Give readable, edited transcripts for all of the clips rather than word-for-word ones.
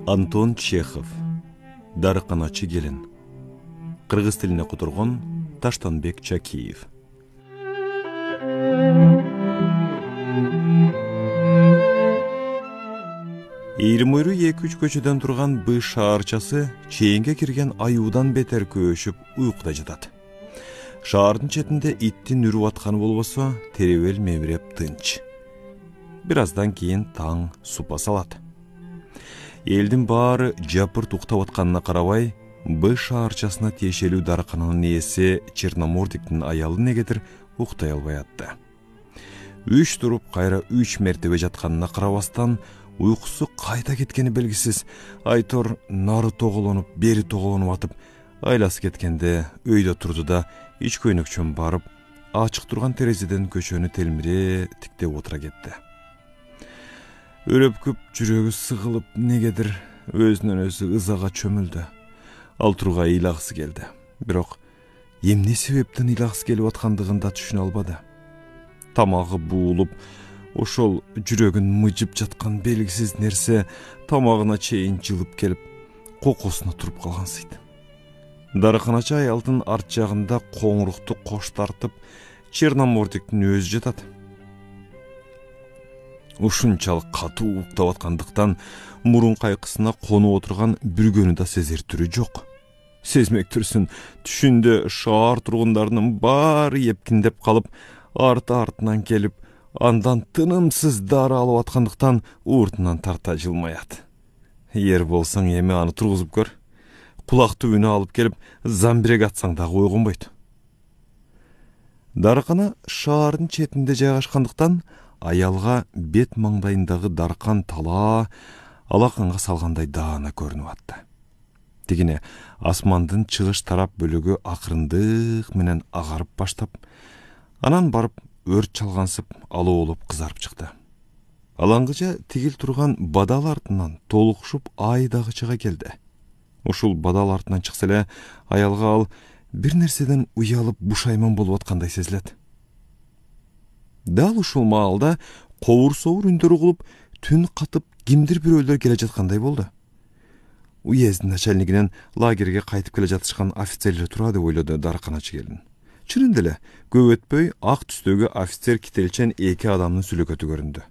Антон Чехов. Дарыканачы келин. Кыргыз тилине кутургон Таштанбек Чакиев. Ийримойру 2-3 көчөдөн турган Б шаарчасы чейинге кирген аюудан бетер көшүп уйкуда жатат. Шаардын четинде иттин үрүп атканы болбосо, теребел мемиреп тынч. Бир аздан кийин таң супа салат. Элдин баары жапырт уктап атканына карабай, Б шаарчасына тиешелүү дарыкананын ээси Черномордиктин аялы негедир уктай албай атты. 3 туруп кайра 3 мертебе жатканына карабастан, уйкусу кайда кеткени белгисиз, айтор нары тоголонуп, бери тоголонуп атып, айласы кеткенде өйдө турду да ич көйнөкчөн барып, ачык турган терезеден көчөнү телмире тиктеп отура кетти. Өрөпкүп жүрөгү сыгылып, негедир өзүнөн өзү ызага чөмүлдү. Ал турга ыйлагысы келди. Бирок эмне себептен ыйлагысы келип аткандыгын да түшүнө албады. Тамагы буулуп, ошол жүрөгүн мыжып жаткан белгисиз нерсе тамагына чейин жылып келип, кокосуна туруп калгансыйт. Дарыканачы аялдын арт жагында коңурукту кош тартып, Черномордиктин өзү жатат. Ушунчалык катуу уктап аткандыктан мурун кайкысына конуп отурган бүргөнү да сезер түрү жок. Сезмек түрсүн, түшүндө шаар тургундарынын баары эпкиндеп калып, артынан келип, андан тынымсыз дары алып аткандыктан уртунан тарта жылмаят. Ер болсаң эми аны тургузуп көр. Кулак түбүнө алып келип, замбирег атсаң дагы ойгонбойт. Дарыкана шаардын четинде жайгашкандыктан аялга бет маңдайындагы даркан тала алаканга салгандай даана көрүнүп атты. Тигине асмандын чыгыш тарап бөлүгү акырындык менен агарып баштап, анан барып өрт чалгансып алоолуп кызарып чыкты. Алаңгыча тигил турган бадал артынан толукшуп ай дагы чыга келди. Ушул бадал артынан чыкса эле аялга ал бир нерседен уялып бушайман болуп аткандай сезилет. Дал ушул маалда кобур-собур үндөр угулуп, түн катып кимдир бирөөлөр келе жаткандай болду. Уездин начальнигинен лагерге кайтып келе жатышкан офицерлер тура деп ойлоду дарыканачы келин. Чынында эле көп өтпөй ак түстөгү офицер кителчен 2 адамдын сүлөкөтү көрүндү.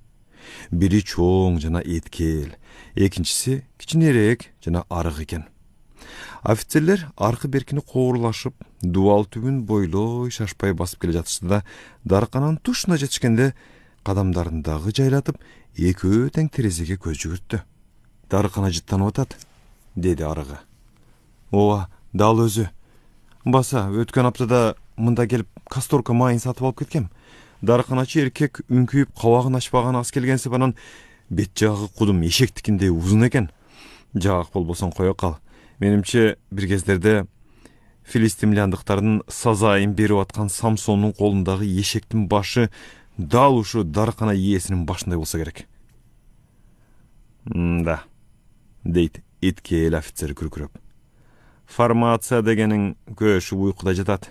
Бири чоң жана эткел, экинчиси кичинерээк жана арык экен. Офицерлер аркы беркини коорлашып, дубал түбүн бойлой шашпай басып келе жатышты да, дарыкананын тушуна жетишкенде кадамдарын дагы жайлатып, экөө тең терезеге көз жүгүрттү. Дарыкана жыттанып атат, деди арыгы. Ооба, дал өзү. Баса, өткөн аптада мында келип касторка майын сатып алып кеткем. Дарыканачы эркек үңкүйүп кабагын ачпаган аз келгенсип, анан бет жагы кудум эшектикиндей узун экен. Жаак болбосоң кое кал. Менимче бир кездерде филистимляндыктардын сазайын берип аткан Самсондун колундагы эшектин башы дал ушу дарыкана ээсинин башындай болсо керек. Да, дейт эткел офицер күркүрөп. Формация дегенин көшүп уйкуда жатат.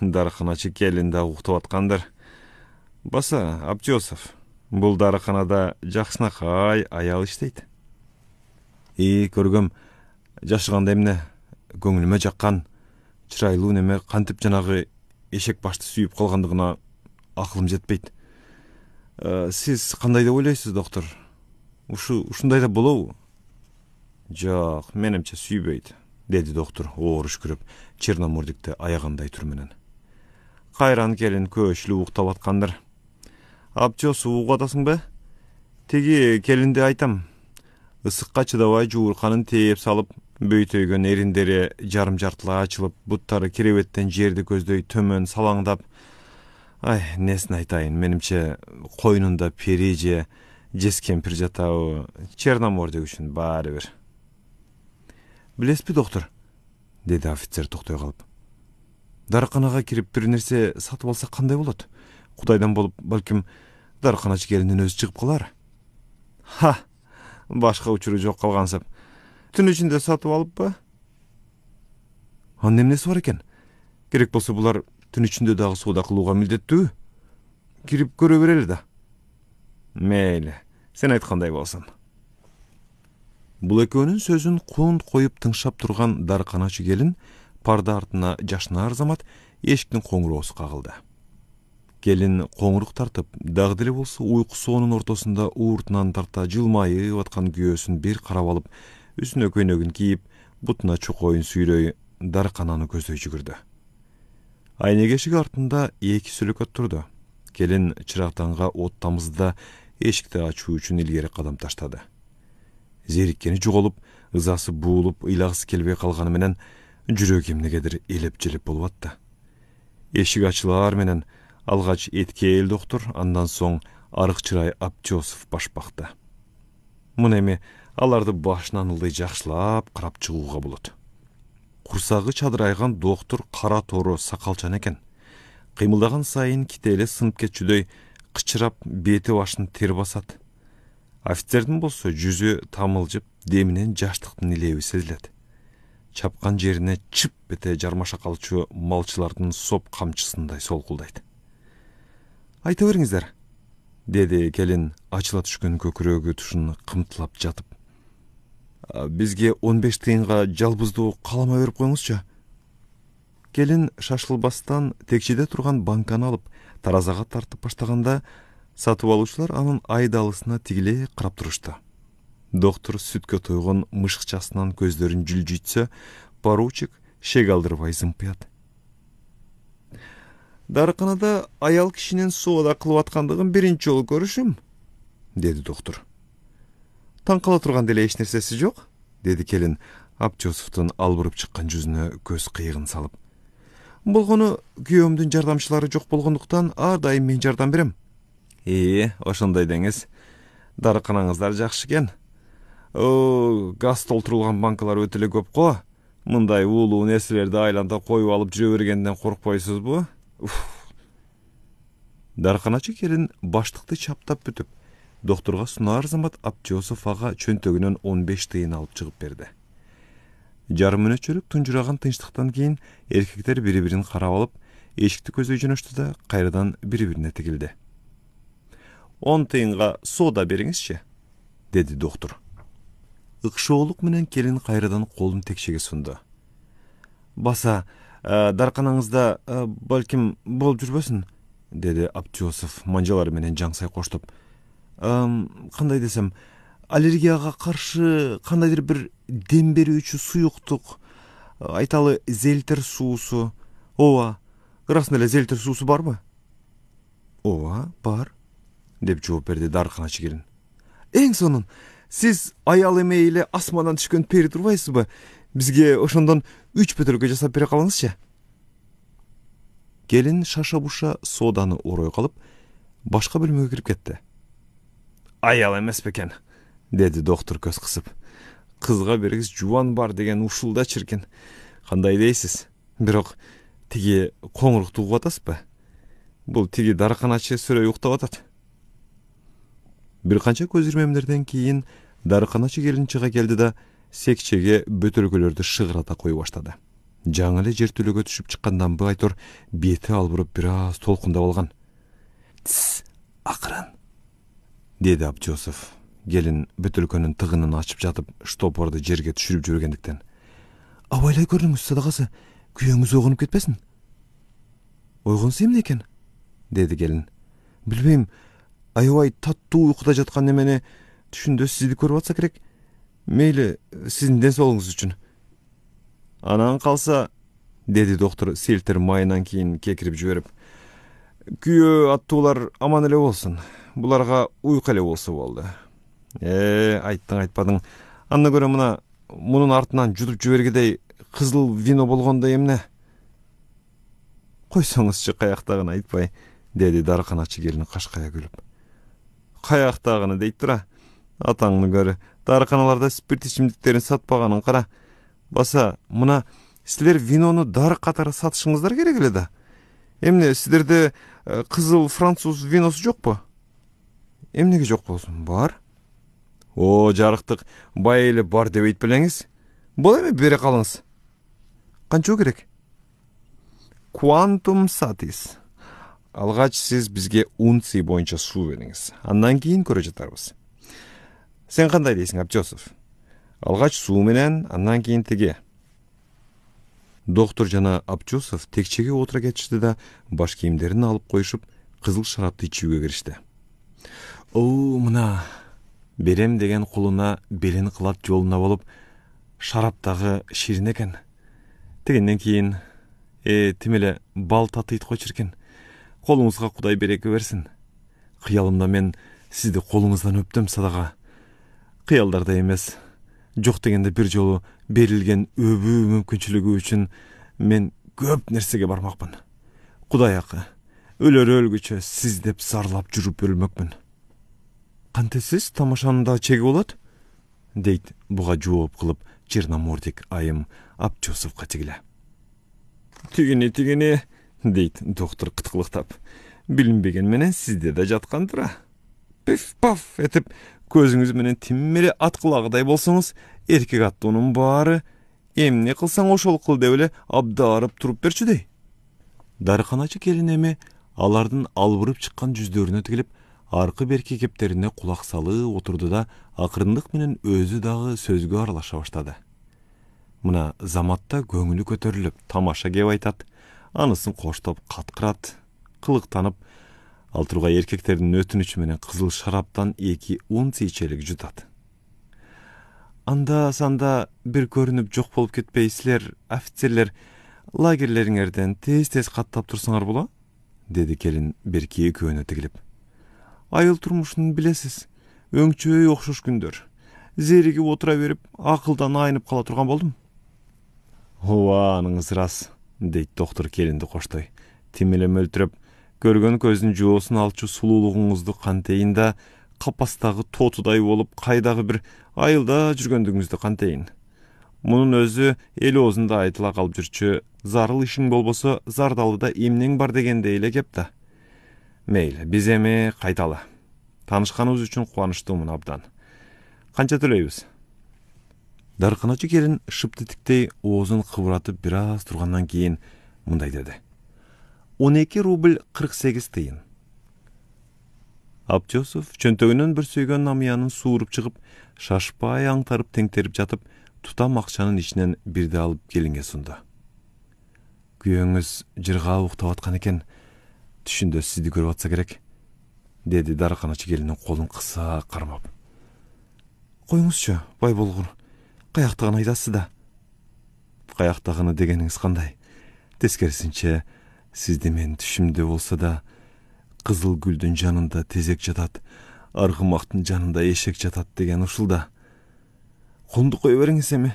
Дарыканачы келин да уктап аткандыр. Баса, Абдёсов, бул дарыканада жакшынакай аял иштейт. Көргөм, жашыганда эмне, көңүлүмө жаккан, чырайлуу неме кантип жанагы эшек башты сүйүп калгандыгына акылым жетпейт. Сиз кандай деп ойлойсуз, доктор? Ушундай да болобу? Жок, менимче сүйбөйт, деди доктор оор үшкүрүп, Черномордикти аягандай түрменен. Кайран келин көчүлүп уктап аткандыр. Абчосу угатасың? Теги келинди айтам. Ысыкка чыдабай жуурканын тээп салып, бөйтөйгөн эриндери жарым жартылай ачылып, буттары керебеттен жерди көздөй төмөн салаңдап. Несин айтайын, менимче койнунда пери же жес кемпир жатабы, Черномордик үчүн баары бир. Билесизби, доктор? Деди офицер токтой калып. Дарыканага кирип бир нерсе сатып алса кандай болот? Кудайдан болуп, балким дарыканачы келиндин өзү чыгып калар. Башка учуру жок калгансып. Түн ичинде сатып алыппы? Анын эмнеси бар экен? Керек болсо булар түн ичинде дагы соода кылууга милдеттүү. Кирип көрө берели да. Мейли, сен айткандай болсун. Бул экөөнүн сөзүн кулун коюп тыңшап турган дарканачы келин парда артына жашынар замат эшиктин коңуроосу кагылды. Келин коңурук тартып, дагы деле болсо уйку соонун ортосунда ууртунан тарта жылмайып аткан күйөөсүн бир карап алып, үстүнө көйнөгүн кийип, бутуна чукойун сүйрөй даркананы көздөй жүгүрдү. Айнек эшиги артында эки сүлөкөт турду. Келин чырактанга от тамызда эшикти ачуу үчүн илгери кадам таштады. Зериккени жоголуп, ызасы буулуп, ыйлагысы келбей калганы менен жүрөгү эмнегедир элеп-желеп болуп атты. Эшик ачылаар менен алгач Эткейл доктур, андан соң арык чырай Абчосов баш бакты. Муну эми аларды башынан ылдый жакшылап карап чыгууга болот. Курсагы чадырайган доктур кара тору сакалчан экен. Кыймылдаган сайын кителе сынып кетчүдөй кычырап бети башын тер басат. Офицердин болсо жүзү тамылжып, деминен жаштыктын илеби сезилет. Чапкан жерине чып бете жармаша калчу малчылардын соп камчысындай солкулдайт. Айта бериңиздер, деди келин ачыла түшкөн көкүрөгү тушун кымтылап жатып. Бизге 15 тыйынга жалбыздуу калама берип коюңузчу. Келин шашылбастан текчеде турган банканы алып, таразага тартып баштаганда, сатып алуучулар анын айдалысына тигиле карап турушту. Доктор сүткө тойгон мышыкчасынан көздөрүн жүлжүйтсө, поручик шек алдырбай зымпыят. Дарканада аял кишинин соода кылып аткандыгын биринчи жолу көрүшүм, деди доктор. Таң кала турган деле эч нерсеси жок, деди келин Абчосовдун албырып чыккан жүзүнө көз кыйыгын салып. Болгону күйөөмдүн жардамчылары жок болгондуктан ар дайым мен жардам берем. Ошондой деңиз. Дарканаңыздар жакшы экен. Газ толтурулган банкалар өтө эле көп го. Мындай уулуу нерселерди айланда коюп алып жүрө бергенден коркпойсузбу? Дарканачы келин баштыкты чаптап бүтүп, доктурга сунаар замат Абчосов ага чөнтөгүнөн 15 тыйын алып чыгып берди. Жарым мүнөтчөлүк тунжураган тынчтыктан кийин эркектер бири-бирин карап алып, эшикти көздөй жөнөштү да кайрадан бири-бирине тигилди. 10 тыйынга соода бериңизчи, деди доктор. Ыкшоолук менен келин кайрадан колун текшеге сунду. Баса, дарканаңызда балким болуп жүрбөсүн, деди Абчосов манжалары менен жаңсай коштоп. Кандай десем, аллергияга каршы кандайдыр бир дем берүүчү суюктук, айталы зелтер суусу. Ооба, ырасында эле зелтер суусу барбы? Ооба, бар, деп жооп берди дарканачы келин. Эң сонун, сиз аял эмей эле асмандан түшкөн пери турбайсызбы? Бизге ошондон 3 бөтөлкө жасап бере калыңызчы. Келин шаша-буша сооданы орой калып, башка бөлмөгө кирип кетти. Аял эмес бекен, деди доктор көз кысып. Кызга бергиз жубан бар деген ушулда чиркен. Кандай дейсиз? Бирок тиги коңурукту угуп атасызбы? Бул тиги дарканачы сүрөй уктап атат. Бир канча көз ирмемдерден кийин дарканачы келин чыга келди да секчеге бөтөлкөлөрдү шыгырата кое баштады. Жаңы эле жертөлөгө түшүп чыккандан байтор бети албырып бир аз толкундап алган. Акырын, деди Абчосов. Келин бөтөлкөнүн тыгынын ачып жатып, штопорду жерге түшүрүп жүргөндүктен. Абайлай көрүңүз, садагасы, күйөөңүз ойгонуп кетпесин. Ойгонсо эмне экен? Деди келин. Билбейм, аябай таттуу уйкуда жаткан немени түшүндө сизди көрүп атса керек. Мейли, сиздин ден соолугуңуз үчүн. Анан калса, деди доктор селтер майынан кийин кекирип жиберип. Күйөө аттуулар аман эле болсун. Буларга уйку эле болсо болду. Айттың айтпадың. Анна көрө мунун артынан жутуп жибергидей кызыл вино болгондо эмне? Койсоңузчу, каяктагын айтпай, деди дарканачы келин кашкая күлүп. Каяктагыны дейт тура. Атаңны көрү. Дарканаларда спирт ичимдиктерин сатпаганын кара. Баса, мына силер винону дар катары сатышыңыздар керек эле да. Эмне, силерде кызыл француз виносу жокпу? Эмнеге жок болсун? Бар. Жарыктык, бай эле бар деп айтып белеңиз. Бол эми бере калыңыз. Канча керек? Quantum satis. Алгач сиз бизге унций боюнча суу бериңиз. Андан кийин көрө жатарбыз. Сен кандай дейсиң, Абчосов? Алгач суу менен, андан кийин тиги. Доктор жана Абчосов текчеге отура кетишти да баш кийимдерин алып коюшуп, кызыл шарапты ичүүгө киришти. Мына берем деген кулуна белин кылат жолуна болуп, шараптагы ширин экен. Дегенден кийин, тим эле бал татыйт койчу. Колуңузга Кудай береке берсин. Кыялымда мен сизди колуңуздан өптүм садага. Кыялдарда эмес, жок дегенде бир жолу берилген өбүү мүмкүнчүлүгү үчүн мен көп нерсеге бармакмын. Кудай акы, өлөр өлгүчө сиз деп зарлап жүрүп өлмөкмүн. Кантесиз тамашанында чеги болот? Дейт буга жооп кылып Черномордик айым Абчосовго тигиле. Тигини, дейт доктор кыткылыктап. Билинбеген менен сизде да жаткан тура. Пиф-паф этип, көзүңүз менен тиммери ат кулагыдай болсоңуз, эркек аттуунун баары эмне кылсаң ошол кыл деп эле абдаарып туруп берчү дей. Дарыканачы келин эми алардын албырып чыккан жүздөрүнө тигилип, аркы берки кептерине кулак салып отурду да акырындык менен өзү дагы сөзгө аралаша баштады. Мына заматта көңүлү көтөрүлүп, тамаша кеп айтат, анысын коштоп каткырат, кылыктанып, ал тургай эркектердин өтүнүчү менен кызыл шараптан 2 унция ичелик жутат. Анда санда бир көрүнүп жок болуп кетпейсиздер, офицерлер, лагерлериңерден тез-тез каттап турсаңар боло? Деди келин берки экөөнө тигилип. Айыл турмушун билесиз, өңчөй окшош күндөр. Зеригип отура берип, акылдан айнып кала турган болдум. Ооба, аныңыз рас, дейт доктор келинди коштой. Тим эле мөлтүрөп, көргөн көздүн жоосун алчу сулуулугуңузду кантейин да капастагы тотудай болуп, кайдагы бир айылда жүргөндүгүңүздү кантейин. Мунун өзү эл оозунда айтыла калып жүрчү, зарыл ишиң болбосо зардалыда эмнең бар дегендей эле кеп да. Мейли, биз эми кайталы. Таанышканыбыз үчүн кубанычтуумун абдан. Канча төлөйбүз? Дарканачы келин шыптытиктей оозун кыбыратып бир аз тургандан кийин мындай деди. 12 рубль 48 тыйын. Абчосов чөнтөгүнөн бир сүйгөн намыянын сууруп чыгып, шашпай аңтарып теңтерип жатып, тутам акчанын ичинен бирди алып келинге сунду. Күйөөңүз жыргаап уктап аткан экен, түшүндө сизди көрүп атса керек, деди дарканачы келиндин колун кыса кармап. Коюңузчу, бай болгур, каяктагын айтасыз да. Каяктагыны дегениңиз кандай? Тескерисинче, сизди мен түшүмдө болсо да, кызыл гүлдүн жанында тезек жатат, аргымактын жанында эшек жатат деген ушул да. Колунду кое бериңиз эми.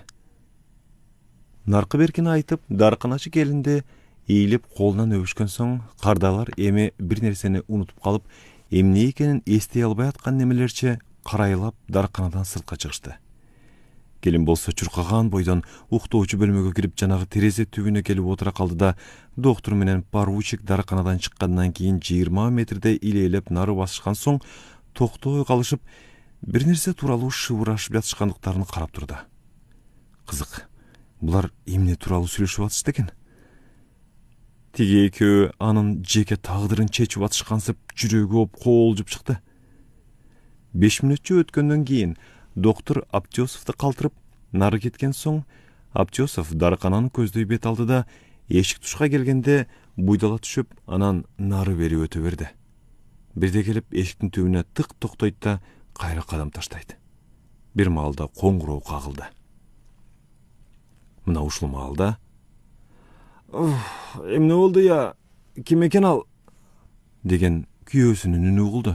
Наркы беркини айтып, дарканачы келинди ийилип колунан өбүшкөн соң, кардалар эми бир нерсени унутуп калып, эмне экенин эстей албай аткан немелерче карайлап дарканадан сыртка чыгышты. Келин болсо чуркаган бойдон уктоочу бөлмөгө кирип, жанагы терезе түбүнө келип отура калды да, доктор менен поручик дарканадан чыккандан кийин 20 метрде илейлеп нары басышкан соң, токтой калышып, бир нерсе тууралуу шыбырашып жатышкандыктарын карап турду. Кызык, булар эмне тууралуу сүйлөшүп атышты экен? Тиги экөө анын жеке тагдырын чечип атышкансып, жүрөгү оп коолжуп чыкты. 5 мүнөтчө өткөндөн кийин доктор Абчосовду калтырып, нары кеткен соң, Абчосов даркананы көздөй бет алды да, эшик тушка келгенде буйдала түшүп, анан нары бери өтө берди. Бирде келип эшиктин түбүнө тык токтойт да, кайра кадам таштайт. Бир маалда коңгуроо кагылды. Мына ушул маалда эмне болду я? Ким экен ал? Деген күйөөсүнүн үнү угулду.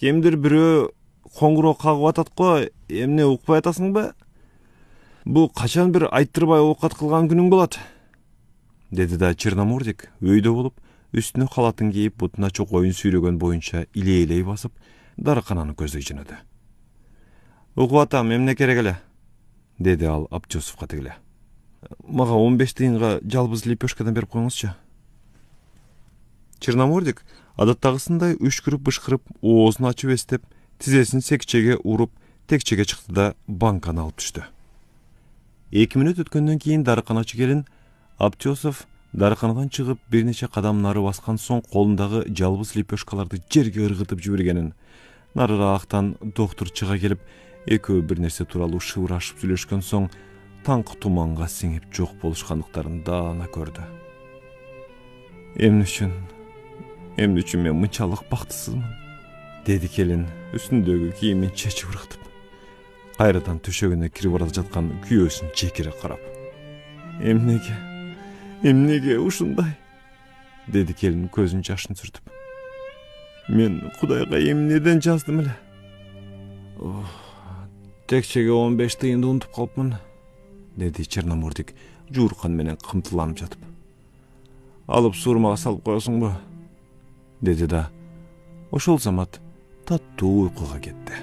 Кимдир бирөө коңгуроо кагып атат го, эмне укпай атасың ба? Бул качан бир айттырбай оокат кылган күнүң болот? Деди да Черномордик өйдө болуп, үстүнө халатын кийип, бутуна чокоюн сүйрөгөн боюнча илей басып, даркананы көздөй жөнөдү. Укуп атам, эмне керек эле? Деди ал Абчосовго тигиле. Мага 15 тыйынга жалбыз лепешкадан берип коюңузчу. Черномордик адаттагысындай үшкүрүп-бышкырып, оозун ачып эстеп, тизесин секчеге уруп, текчеге чыкты да банканы алып түштү. 2 мүнөт өткөндөн кийин дарканачы келин Абчосов дарканадан чыгып бир нече кадам нары баскан соң колундагы жалбыз лепешкаларды жерге ыргытып жибергенин, Narыраактан доктор чыга келип, экөө бир нерсе тууралуу шыбырашып сүйлөшкөн соң, таңкы туманга сиңип жок болушкандыктарын даана көрдү. Эмне үчүн мен мынчалык бактысызмын? Деди келин үстүндөгү кийимин чечип ыргытып, кайрадан төшөгүнө кирип бара жаткан күйөөсүн жекире карап. Эмнеге ушундай? Деди келин көзүн жашын сүртүп. Мен Кудайга эмнеден жаздым эле? Текчеге 15 тыйынды унутуп калыпмын, деди Черномордик жууркан менен кымтыланып жатып. Алып суурмага салып коесуңбу? Деди да ошол замат таттуу уйкуга кетти.